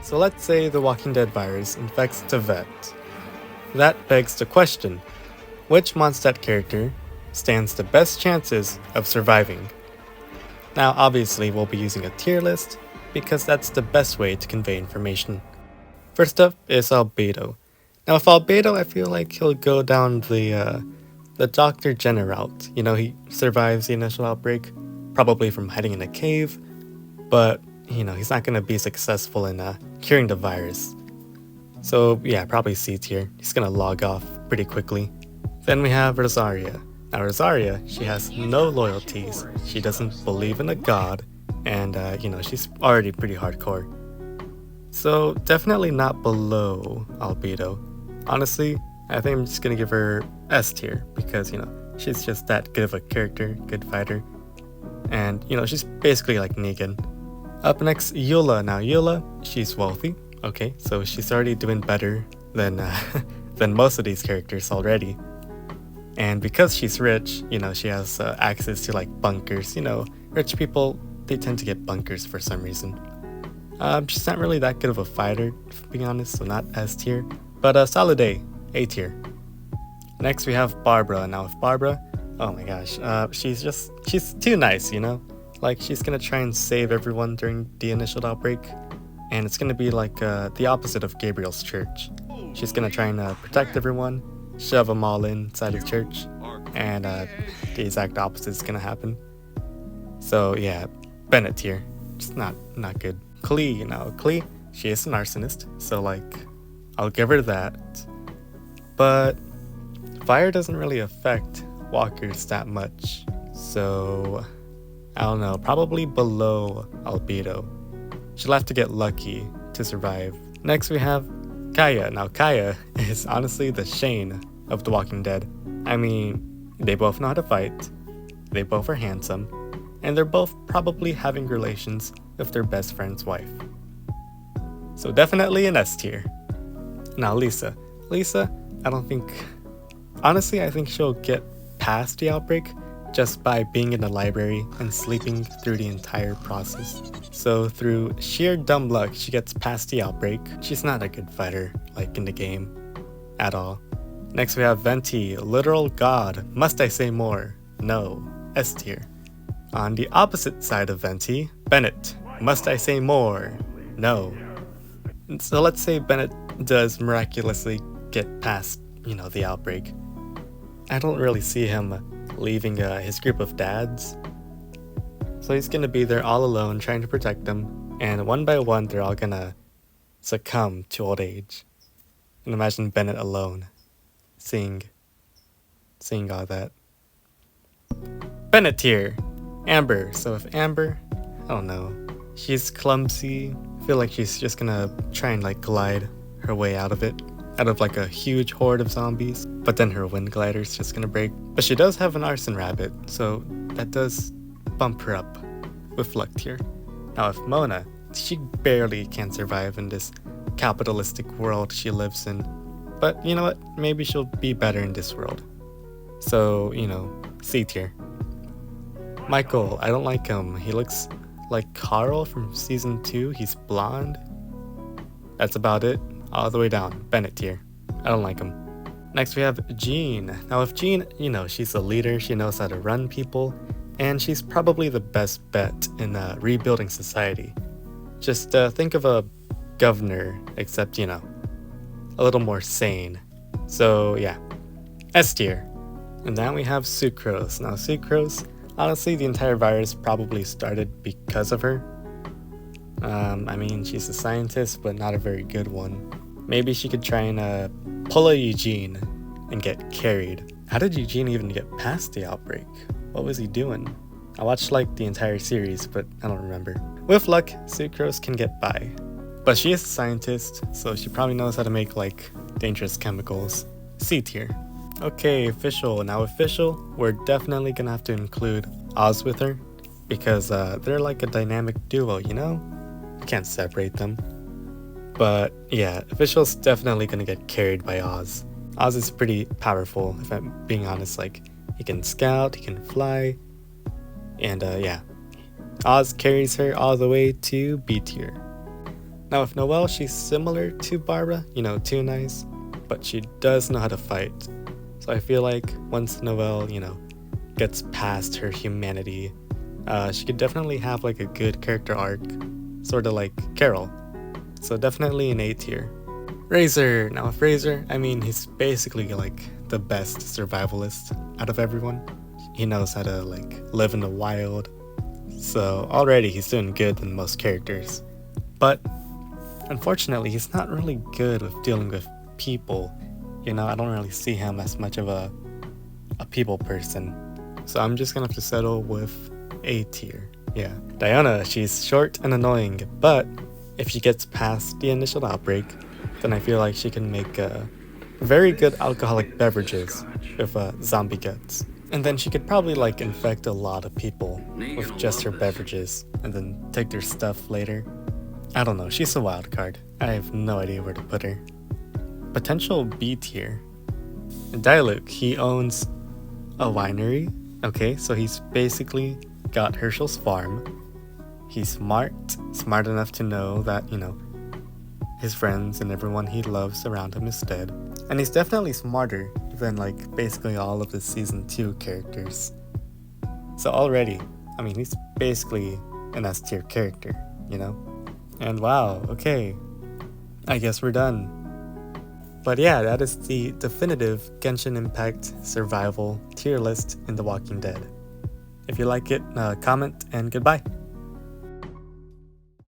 So let's say the Walking Dead virus infects Teyvat. That begs the question, which Mondstadt character stands the best chances of surviving? Now obviously we'll be using a tier list, because that's the best way to convey information. First up is Albedo. Now with Albedo, I feel like he'll go down the Dr. Jenner route. You know, he survives the initial outbreak, probably from hiding in a cave, but he's not going to be successful in curing the virus. So yeah, probably C tier. He's going to log off pretty quickly. Then we have Rosaria. Now Rosaria, she has no loyalties, she doesn't believe in a god, and she's already pretty hardcore. So definitely not below Albedo. Honestly, I think I'm just gonna give her S tier because she's just that good of a character, good fighter, and she's basically like Negan. Up next, Eula. Now Eula, she's wealthy. Okay, so she's already doing better than than most of these characters already. And because she's rich, she has access to like bunkers. Rich people, they tend to get bunkers for some reason. She's not really that good of a fighter, to be honest, so not S tier. But solid A tier. Next we have Barbara. Now with Barbara, oh my gosh, she's too nice, Like she's gonna try and save everyone during the initial outbreak, and it's gonna be like the opposite of Gabriel's church. She's gonna try and protect everyone, shove them all inside the church, and the exact opposite is gonna happen. So yeah, Bennett tier, just not good. Klee, Klee, she is an arsonist, so like, I'll give her that. But fire doesn't really affect walkers that much, so I don't know, probably below Albedo. She'll have to get lucky to survive. Next we have Kaya. Now Kaya is honestly the Shane of The Walking Dead. I mean, they both know how to fight, they both are handsome, and they're both probably having relations with their best friend's wife. So definitely an S tier. Now Lisa. Lisa, honestly I think she'll get past the outbreak just by being in the library and sleeping through the entire process. So through sheer dumb luck, she gets past the outbreak. She's not a good fighter, like in the game, at all. Next we have Venti, literal god. Must I say more? No, S tier. On the opposite side of Venti, Bennett. Must I say more? No. So let's say Bennett does miraculously get past, the outbreak. I don't really see him leaving his group of dads. So he's gonna be there all alone trying to protect them, and one by one they're all gonna succumb to old age. And imagine Bennett alone, seeing all that. Bennett tier. Amber. So if Amber, I don't know, she's clumsy. I feel like she's just gonna try and like glide her way out of it, out of like a huge horde of zombies, but then her wind glider's just gonna break. But she does have an arson rabbit, so that does bump her up with luck tier. Now if Mona, she barely can survive in this capitalistic world she lives in, but you know what, maybe she'll be better in this world. So, C tier. Michael, I don't like him. He looks like Carl from season 2. He's blonde. That's about it. All the way down. Bennett tier. I don't like him. Next we have Jean. Now with Jean, she's a leader. She knows how to run people. And she's probably the best bet in rebuilding society. Just think of a governor, except, a little more sane. So yeah, S tier. And then we have Sucrose. Now Sucrose, honestly, the entire virus probably started because of her. I mean, she's a scientist, but not a very good one. Maybe she could try and pull a Eugene and get carried. How did Eugene even get past the outbreak? What was he doing? I watched like the entire series, but I don't remember. With luck, Sucrose can get by. But she is a scientist, so she probably knows how to make like dangerous chemicals. C tier. Okay, official. Now official, we're definitely gonna have to include Oz with her, because they're like a dynamic duo, You can't separate them. But yeah, official's definitely gonna get carried by Oz. Oz is pretty powerful, if I'm being honest. Like, he can scout, he can fly, and yeah, Oz carries her all the way to B tier. Now with Noelle, she's similar to Barbara, you know, too nice, but she does know how to fight. So I feel like once Noelle, you know, gets past her humanity, she could definitely have like a good character arc, sort of like Carol. So definitely an A tier. Razor. Now with Razor, I mean, he's basically like the best survivalist out of everyone. He knows how to like live in the wild. So already he's doing good than most characters. But unfortunately, he's not really good with dealing with people. You know, I don't really see him as much of a people person. So I'm just gonna have to settle with A tier. Yeah. Diana, she's short and annoying, but if she gets past the initial outbreak, then I feel like she can make very good alcoholic beverages with zombie guts. And then she could probably like infect a lot of people with just her beverages and then take their stuff later. I don't know, she's a wild card. I have no idea where to put her. Potential B tier. Diluc, he owns a winery. Okay, so he's basically got Herschel's farm. He's smart enough to know that, you know, his friends and everyone he loves around him is dead. And he's definitely smarter than like basically all of the season 2 characters. So already, I mean, he's basically an S tier character, you know? And wow, okay, I guess we're done. But yeah, that is the definitive Genshin Impact survival tier list in The Walking Dead. If you like it, comment and goodbye.